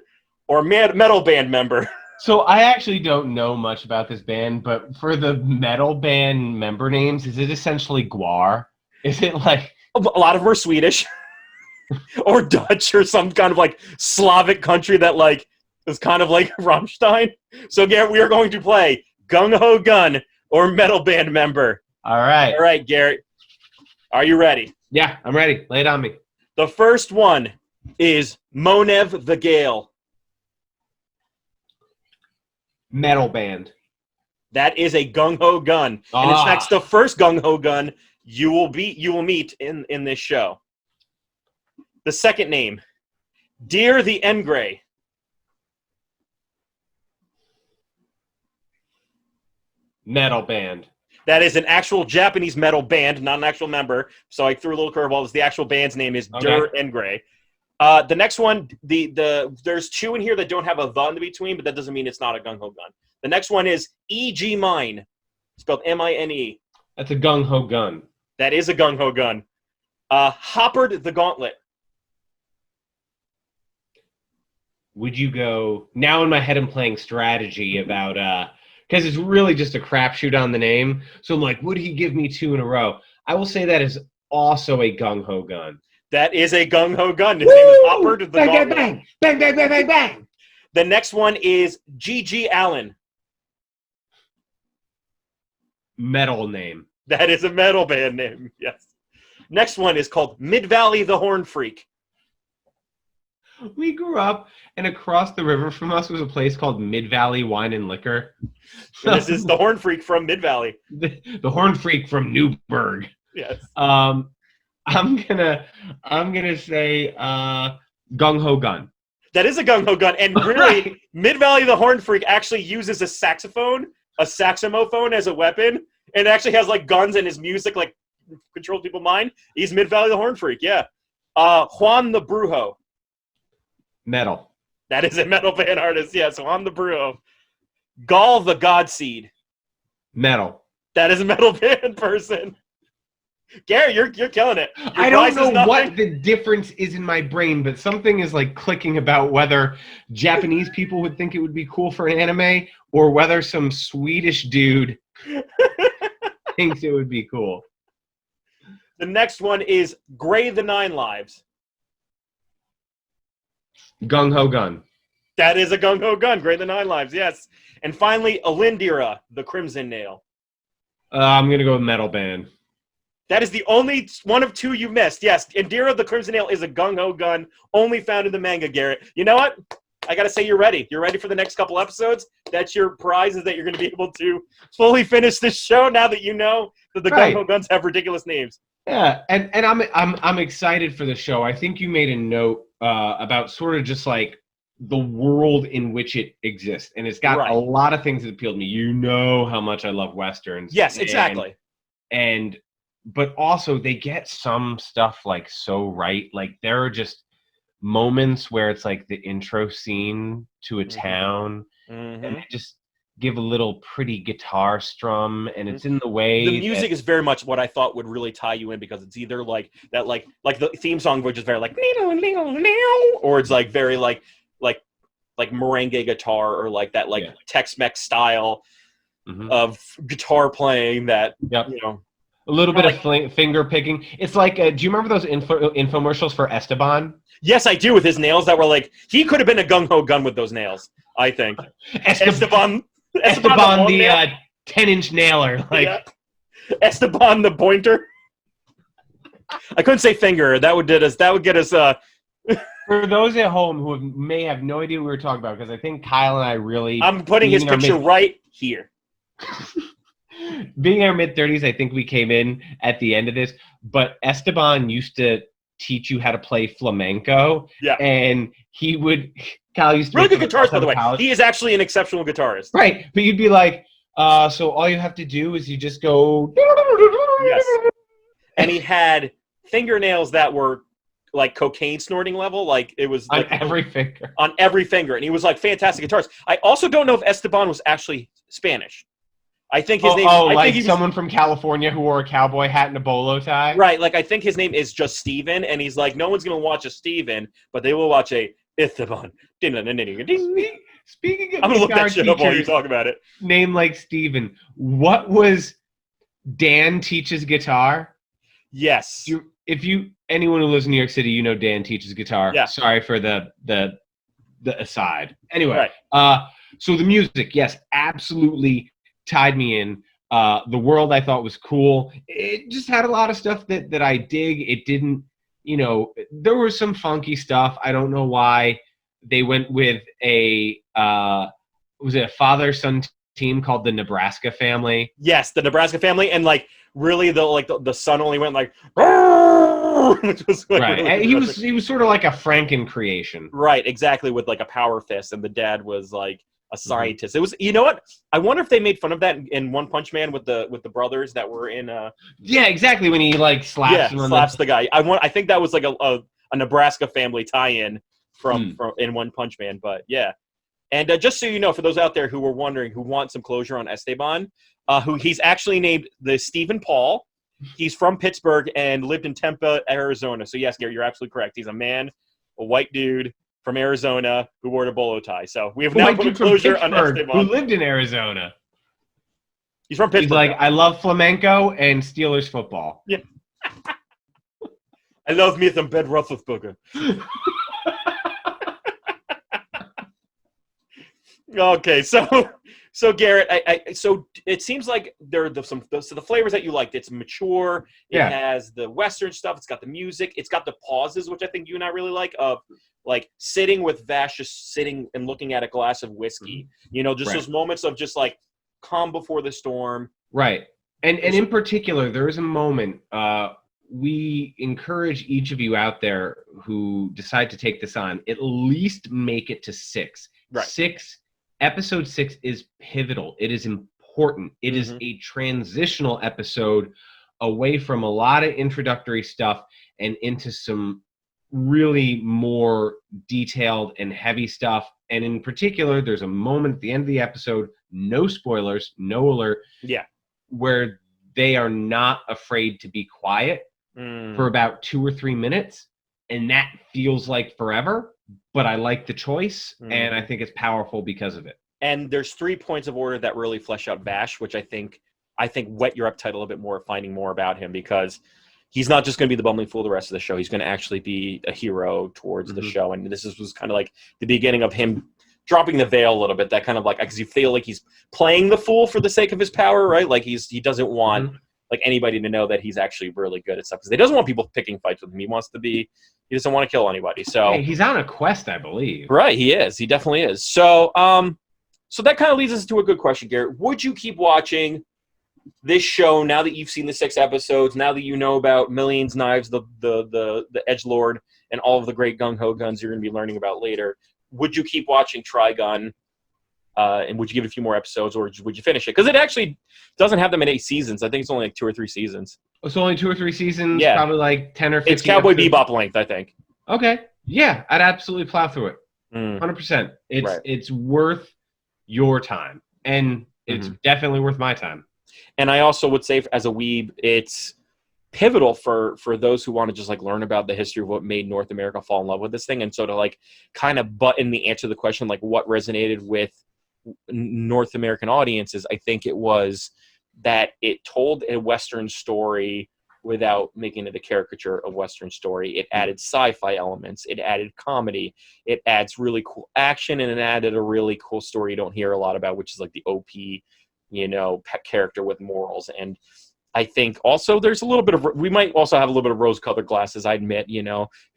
or metal band member. So I actually don't know much about this band, but for the metal band member names, is it essentially Gwar? Is it like... A lot of them are Swedish or Dutch or some kind of like Slavic country that like is kind of like Rammstein. So Garrett, we are going to play Gung-Ho Gun or metal band member. All right, Garrett. Are you ready? Yeah, I'm ready. Lay it on me. The first one is Monev the Gale. Metal band. That is a Gung-Ho Gun. And in fact, the first Gung-Ho Gun you will meet in this show. The second name, Dear the Engray. Metal band. That is an actual Japanese metal band, not an actual member. So I threw a little curveball. The actual band's name is Der Engray. The next one, there's two in here that don't have a the in between, but that doesn't mean it's not a Gung-Ho Gun. The next one is E.G. Mine, spelled M-I-N-E. That's a Gung-Ho Gun. That is a Gung-Ho Gun. Hoppered the Gauntlet. Would you go... Now in my head I'm playing strategy about... because it's really just a crapshoot on the name. So I'm like, would he give me two in a row? I will say that is also a Gung-Ho Gun. That is a Gung-Ho Gun. His name is Hoppered the Gauntlet. Bang, bang, bang, bang, bang, bang. The next one is G.G. Allen. Metal name. That is a metal band name, yes. Next one is called Mid-Valley the Horn Freak. We grew up, and across the river from us was a place called Mid-Valley Wine and Liquor. This is the Horn Freak from Mid-Valley. The Horn Freak from Newburgh. Yes. I'm gonna say Gung-Ho Gun. That is a Gung-Ho Gun, and really, Mid-Valley the Horn Freak actually uses a saxophone as a weapon, and actually has like guns and his music like controls people's mind. He's Mid-Valley the Horn Freak, yeah. Juan the Brujo. Metal. That is a metal band artist, yes. Juan the Brujo. Gall the God Seed. Metal. That is a metal band person. Garrett, you're killing it. Your I don't prize is know what nothing. the difference is in my brain, but something is like clicking about whether Japanese people would think it would be cool for an anime or whether some Swedish dude thinks it would be cool. The next one is Gray the Nine Lives. Gung-Ho Gun. That is a Gung-Ho Gun. Gray the Nine Lives, yes. And finally, Alindira, the Crimson Nail. I'm going to go with metal band. That is the only one of two you missed. Yes, Indira the Crimson Nail is a Gung-Ho Gun, only found in the manga, Garrett. You know what? I got to say you're ready. You're ready for the next couple episodes. That's your prize, is that you're going to be able to fully finish this show now that you know that the Gung-Ho Guns have ridiculous names. Yeah, and I'm excited for the show. I think you made a note about sort of just like the world in which it exists, and it's got a lot of things that appeal to me. You know how much I love westerns. Yes, exactly. But also they get some stuff like so right. Like there are just moments where it's like the intro scene to a town, and they just give a little pretty guitar strum, and it's in the way the music is very much what I thought would really tie you in, because it's either like that, like the theme song, which is very like, or it's like very like merengue guitar, or like that Tex-Mex style of guitar playing that you know. A little bit of finger picking. It's like, do you remember those infomercials for Esteban? Yes, I do, with his nails that were like, he could have been a Gung-Ho Gun with those nails, I think. Esteban the 10-inch nailer. Like. Yeah. Esteban the pointer. I couldn't say finger. That would get us. For those at home who may have no idea what we were talking about, because I think Kyle and I really... I'm putting his picture right here. Being in our mid-30s, I think we came in at the end of this, but Esteban used to teach you how to play flamenco. Yeah. And Kyle used to... Really good guitarist, by the way. He is actually an exceptional guitarist. Right. But you'd be like, so all you have to do is you just go... Yes. And he had fingernails that were like cocaine snorting level. Like it was... On every finger. On every finger. And he was like fantastic guitarist. I also don't know if Esteban was actually Spanish. I think his name. Like someone from California who wore a cowboy hat and a bolo tie. Right, like I think his name is just Steven, and he's like, no one's gonna watch a Steven, but they will watch a Esteban. Speaking of, I'm gonna look that shit up while you talk about it. Name like Steven. What was Dan teaches guitar? Yes. Anyone who lives in New York City, you know Dan teaches guitar. Yeah. Sorry for the aside. Anyway, so the music, yes, absolutely tied me in. The world I thought was cool. It just had a lot of stuff that I dig. It didn't, there was some funky stuff. I don't know why they went with was it a father-son team called the Nebraska family? Yes, the Nebraska family, and like really the son only went like, which was like, right. Really, and he was sort of like a Franken creation. Right, exactly, with like a power fist, and the dad was like a scientist. It was, you know what? I wonder if they made fun of that in One Punch Man with the brothers that were in. Yeah, exactly. When he like slaps the guy. I think that was like a Nebraska family tie-in from in One Punch Man. But yeah, and just so you know, for those out there who were wondering, who want some closure on Esteban, who he's actually named the Stephen Paul. He's from Pittsburgh and lived in Tempe, Arizona. So yes, Gary, you're absolutely correct. He's a white dude from Arizona who wore a bolo tie. So we have now put a closure on Esteban. Who lived in Arizona. He's from Pittsburgh. He's like, I love flamenco and Steelers football. Yeah. I love me some Ben Roethlisberger. Okay, so Garrett, so it seems like there are the flavors that you liked. It's mature. It has the Western stuff. It's got the music. It's got the pauses, which I think you and I really like, of like sitting with Vash, just sitting and looking at a glass of whiskey. Those moments of just like calm before the storm. Right. And in particular, there is a moment, we encourage each of you out there who decide to take this on, at least make it to 6. Right. Episode 6 is pivotal. It is important. It is a transitional episode away from a lot of introductory stuff and into some really more detailed and heavy stuff. And in particular, there's a moment at the end of the episode, no spoilers, no alert. Yeah. Where they are not afraid to be quiet for about 2 or 3 minutes, and that feels like forever, but I like the choice, and I think it's powerful because of it. And there's 3 points of order that really flesh out Vash, which I think whet your appetite a little bit more, finding more about him, because he's not just going to be the bumbling fool the rest of the show. He's going to actually be a hero towards the show, and this was kind of like the beginning of him dropping the veil a little bit. That kind of like, because you feel like he's playing the fool for the sake of his power, right? Like he doesn't want like anybody to know that he's actually really good at stuff, because he doesn't want people picking fights with him. He doesn't want to kill anybody. So hey, he's on a quest, I believe. Right, he is. He definitely is. So so that kind of leads us to a good question, Garrett. Would you keep watching this show now that you've seen the 6 episodes, now that you know about Millions Knives, the edgelord, and all of the great Gung-Ho Guns you're going to be learning about later? Would you keep watching Trigun, and would you give it a few more episodes, or would you finish it? Because it actually doesn't have that many seasons. I think it's only like 2 or 3 seasons. It's only 2 or 3 seasons, Yeah. Probably like 10 or 15 It's Cowboy episodes. Bebop length, I think. Okay. Yeah, I'd absolutely plow through it. 100%. It's worth your time, and it's definitely worth my time. And I also would say, as a weeb, it's pivotal for those who want to just like learn about the history of what made North America fall in love with this thing. And so to like kind of button the answer to the question, like what resonated with North American audiences, I think it was that it told a Western story without making it a caricature of Western story. It added sci-fi elements. It added comedy. It adds really cool action, and it added a really cool story you don't hear a lot about, which is like the OP, pet character with morals. And I think also there's a little bit of, we might also have a little bit of rose-colored glasses, I admit,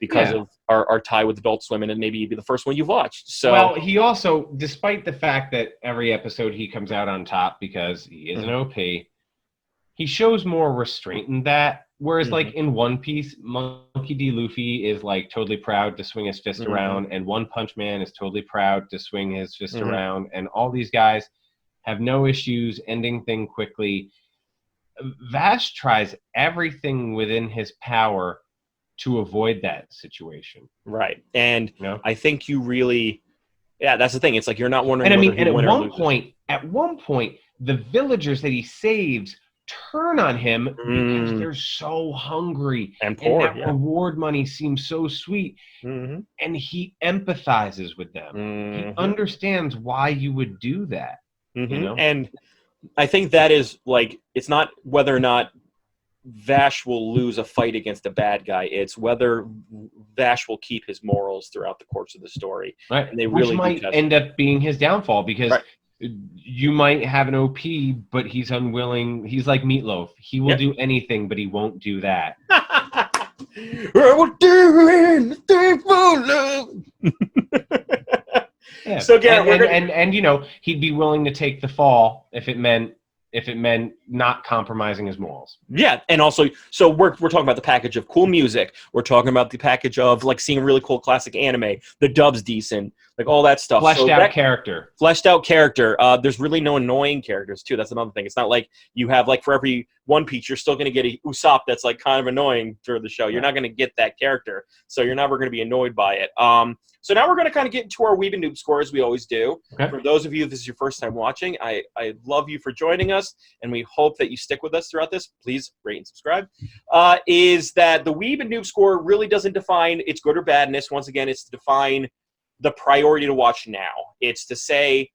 because of our tie with Adult Swim, and it maybe be the first one you've watched. So, well, he also, despite the fact that every episode he comes out on top because he is an OP, he shows more restraint in that. Whereas, like, in One Piece, Monkey D. Luffy is, like, totally proud to swing his fist around, and One Punch Man is totally proud to swing his fist around, and all these guys have no issues ending things quickly. Vash tries everything within his power to avoid that situation. Right. And I think you really, that's the thing. It's like you're not wondering. And I mean, and at one point, the villagers that he saves turn on him because they're so hungry, and poor. And that reward money seems so sweet, and he empathizes with them. He understands why you would do that. And I think that is like, it's not whether or not Vash will lose a fight against a bad guy. It's whether Vash will keep his morals throughout the course of the story. Right. And they Which really might end up being his downfall, because you might have an OP, but he's unwilling. He's like Meatloaf. He will do anything, but he won't do that. I will do anything for love. Yeah. So Garrett, and he'd be willing to take the fall if it meant not compromising his morals. Yeah, and also, so we're talking about the package of cool music. We're talking about the package of like seeing really cool classic anime. The dub's decent, like all that stuff. Fleshed out character. There's really no annoying characters too. That's another thing. It's not like you have like for every One Piece, you're still going to get a Usopp that's like kind of annoying through the show. You're not going to get that character, so you're never going to be annoyed by it. So now we're going to kind of get into our Weeb and Noob score, as we always do. Okay. For those of you, this is your first time watching, I love you for joining us, and we hope that you stick with us throughout this. Please rate and subscribe. Is that the Weeb and Noob score really doesn't define its good or badness. Once again, it's to define the priority to watch now. It's to say,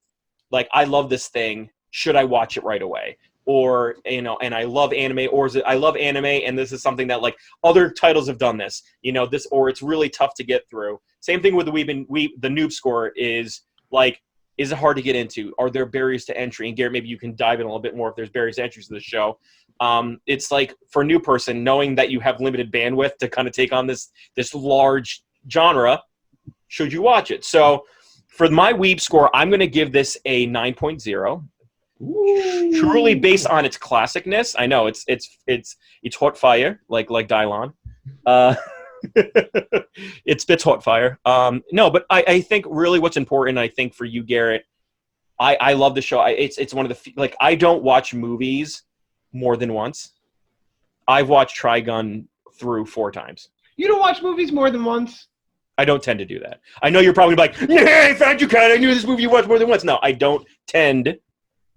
like, I love this thing. Should I watch it right away? Or, and I love anime, or is it I love anime and this is something that like other titles have done this, this, or it's really tough to get through. Same thing with the the Noob score is like, is it hard to get into? Are there barriers to entry? And Garrett, maybe you can dive in a little bit more if there's barriers to entry to the show. It's like for a new person, knowing that you have limited bandwidth to kind of take on this large genre, should you watch it? So for my Weeb score, I'm going to give this a 9.0. Ooh. Truly based on its classicness. I know it's hot fire, like Dylon. It spits hot fire. No, but I think really what's important, I think for you, Garrett, I love the show. It's one of the, like, I don't watch movies more than once. I've watched Trigun through 4 times. You don't watch movies more than once? I don't tend to do that. I know you're probably like, yeah, I found you, Kyle. I knew this movie you watched more than once. No, I don't tend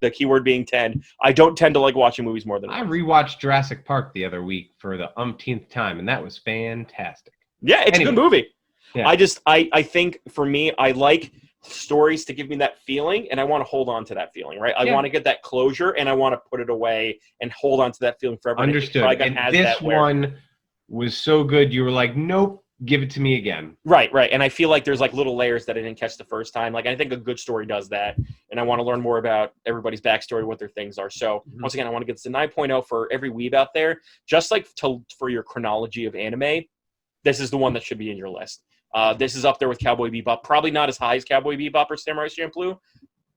the keyword being 10. I don't tend to like watching movies more than I once. rewatched Jurassic Park the other week for the umpteenth time, and that was fantastic. Yeah, it's a good movie. Yeah. I think for me, I like stories to give me that feeling, and I want to hold on to that feeling, right? I want to get that closure, and I want to put it away and hold on to that feeling forever. Understood. And this one was so good, you were like, nope, give it to me again. Right. And I feel like there's like little layers that I didn't catch the first time. Like I think a good story does that, and I want to learn more about everybody's backstory, what their things are. So once again, I want to get this to 9.0 for every weeb out there. Just like for your chronology of anime, this is the one that should be in your list. This is up there with Cowboy Bebop. Probably not as high as Cowboy Bebop or Samurai Champloo,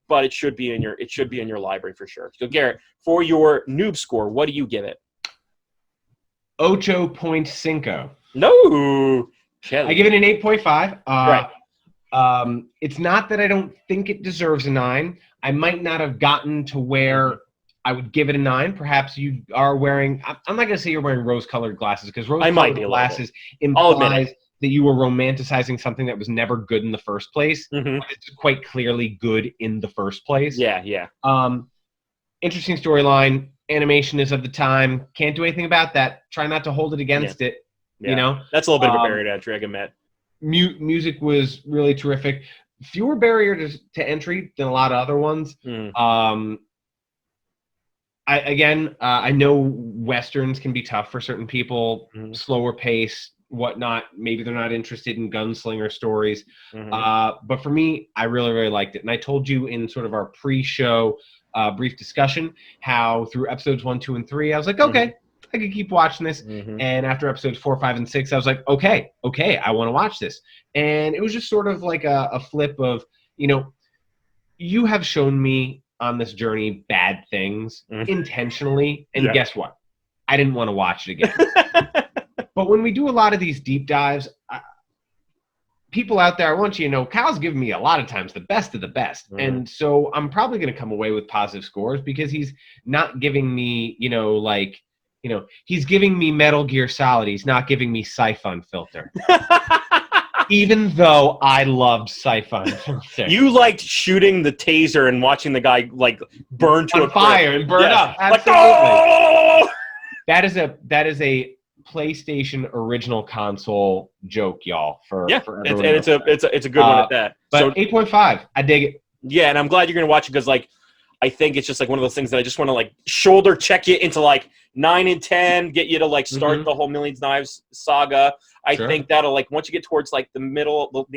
but it should be in your library for sure. So Garrett, for your noob score, what do you give it? 8.5. No, I give it an 8.5. Right. It's not that I don't think it deserves a 9. I might not have gotten to where I would give it a 9. Perhaps you are wearing. I'm not gonna say you're wearing rose-colored glasses, because rose-colored glasses implies that you were romanticizing something that was never good in the first place. But it's quite clearly good in the first place. Yeah. Interesting storyline. Animation is of the time. Can't do anything about that. Try not to hold it against it. Yeah. You know, that's a little bit of a barrier to entry, I can admit. Music was really terrific. Fewer barriers to entry than a lot of other ones. I know Westerns can be tough for certain people, slower pace, whatnot. Maybe they're not interested in gunslinger stories. But for me, I really, really liked it. And I told you in sort of our pre-show brief discussion how through episodes 1, 2, and 3, I was like, okay, I could keep watching this. And after episodes 4, 5, and 6, I was like, okay, I want to watch this. And it was just sort of like a flip of, you have shown me on this journey bad things intentionally, and guess what? I didn't want to watch it again. But when we do a lot of these deep dives, people out there, I want you to know, Kyle's giving me a lot of times the best of the best. And so I'm probably going to come away with positive scores, because he's not giving me, he's giving me Metal Gear Solid. He's not giving me Siphon Filter. Even though I loved Siphon Filter. You liked shooting the taser and watching the guy like burn to a fire and burn up. Absolutely. Like, oh! That is a PlayStation original console joke, y'all. It's a good one at that. But so 8.5, I dig it. Yeah, and I'm glad you're gonna watch it, because like I think it's just like one of those things that I just want to like shoulder check you into like 9 and 10, get you to like start the whole Millions Knives saga. I think that'll like once you get towards like the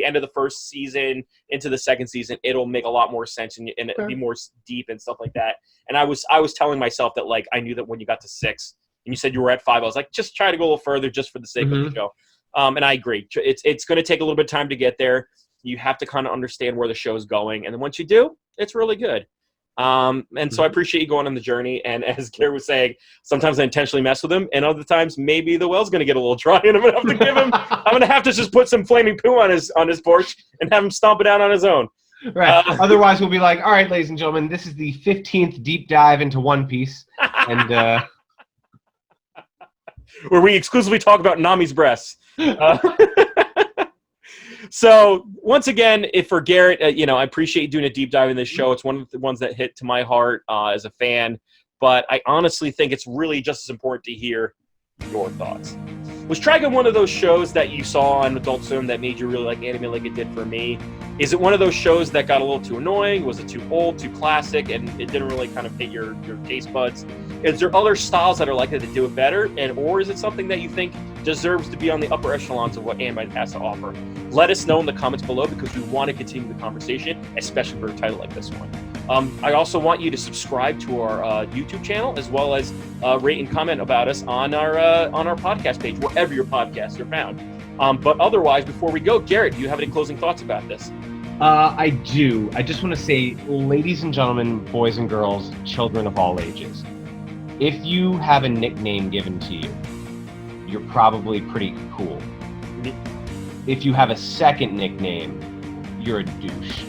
end of the first season into the second season, it'll make a lot more sense and it'll be more deep and stuff like that. And I was telling myself that like I knew that when you got to 6 and you said you were at 5, I was like, just try to go a little further just for the sake of the show. And I agree. It's going to take a little bit of time to get there. You have to kind of understand where the show's going, and then once you do, it's really good. And so I appreciate you going on the journey. And as Garrett was saying, sometimes I intentionally mess with him, and other times maybe the well's going to get a little dry, and I'm going to have to just put some flaming poo on his porch and have him stomp it out on his own. Right. Otherwise, we'll be like, all right, ladies and gentlemen, this is the 15th deep dive into One Piece, and where we exclusively talk about Nami's breasts. So once again, if for Garrett, I appreciate you doing a deep dive in this show. It's one of the ones that hit to my heart as a fan, but I honestly think it's really just as important to hear your thoughts. Was Trigun one of those shows that you saw on Adult Swim that made you really like anime like it did for me? Is it one of those shows that got a little too annoying? Was it too old, too classic, and it didn't really kind of hit your taste buds? Is there other styles that are likely to do it better? Or is it something that you think deserves to be on the upper echelons of what anime has to offer? Let us know in the comments below, because we want to continue the conversation, especially for a title like this one. I also want you to subscribe to our YouTube channel, as well as rate and comment about us on our podcast page, wherever your podcasts are found. But otherwise, before we go, Garrett, do you have any closing thoughts about this? I do. I just want to say, ladies and gentlemen, boys and girls, children of all ages, if you have a nickname given to you, you're probably pretty cool. If you have a second nickname, you're a douche.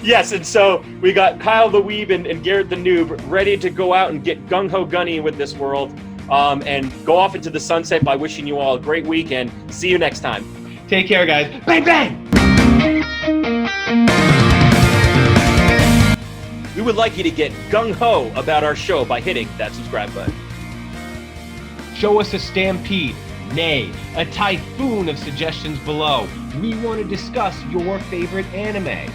Yes, and so we got Kyle the Weeb and Garrett the Noob ready to go out and get Gung-Ho Gunny with this world, and go off into the sunset by wishing you all a great week, and see you next time. Take care, guys. Bang, bang! We would like you to get gung-ho about our show by hitting that subscribe button. Show us a stampede, nay, a typhoon of suggestions below. We want to discuss your favorite anime.